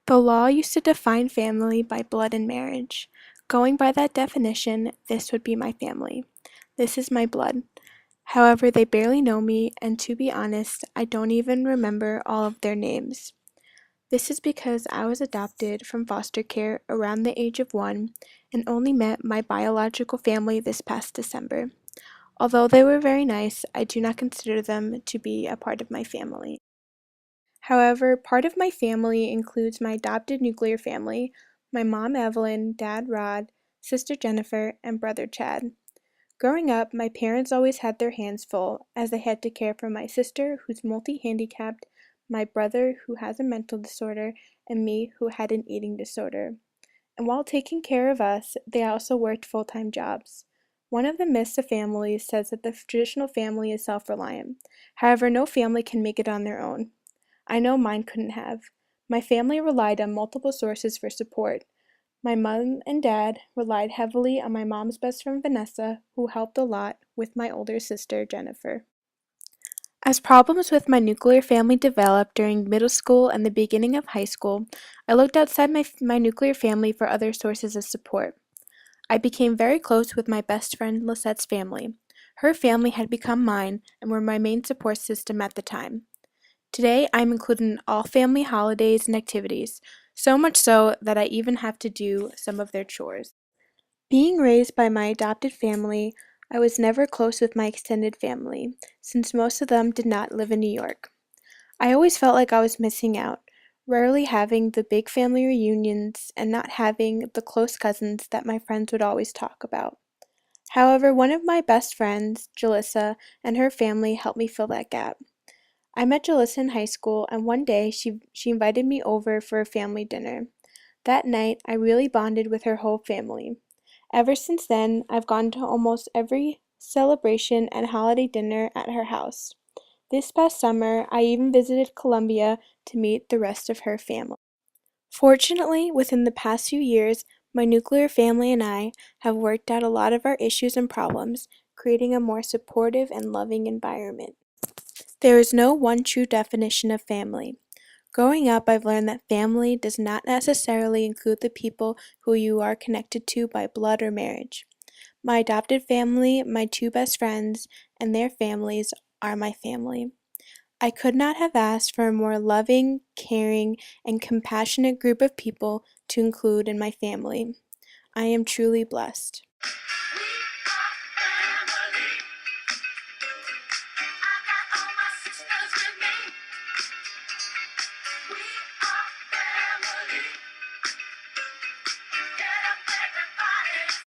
The law used to define family by blood and marriage. Going by that definition, this would be my family. This is my blood. However, they barely know me, and to be honest, I don't even remember all of their names. This is because I was adopted from foster care around the age of 1 and only met my biological family this past December. Although they were very nice, I do not consider them to be a part of my family. However, part of my family includes my adopted nuclear family, my mom Evelyn, dad Rod, sister Jennifer, and brother Chad. Growing up, my parents always had their hands full as they had to care for my sister, who's multi handicapped, my brother, who has a mental disorder, and me, who had an eating disorder. And while taking care of us, they also worked full time jobs. One of the myths of families says that the traditional family is self reliant. However, no family can make it on their own. I know mine couldn't have. My family relied on multiple sources for support. My mom and dad relied heavily on my mom's best friend Vanessa, who helped a lot with my older sister Jennifer. As problems with my nuclear family developed during middle school and the beginning of high school, I looked outside my nuclear family for other sources of support. I became very close with my best friend Lisette's family. Her family had become mine and were my main support system at the time. Today, I'm included in all family holidays and activities, so much so that I even have to do some of their chores. Being raised by my adopted family, I was never close with my extended family, since most of them did not live in New York. I always felt like I was missing out, rarely having the big family reunions and not having the close cousins that my friends would always talk about. However, one of my best friends, Jalissa, and her family helped me fill that gap. I met Jalissa in high school, and one day she invited me over for a family dinner. That night, I really bonded with her whole family. Ever since then, I've gone to almost every celebration and holiday dinner at her house. This past summer, I even visited Colombia to meet the rest of her family. Fortunately, within the past few years, my nuclear family and I have worked out a lot of our issues and problems, creating a more supportive and loving environment. There is no one true definition of family. Growing up, I've learned that family does not necessarily include the people who you are connected to by blood or marriage. My adopted family, my two best friends, and their families are my family. I could not have asked for a more loving, caring, and compassionate group of people to include in my family. I am truly blessed.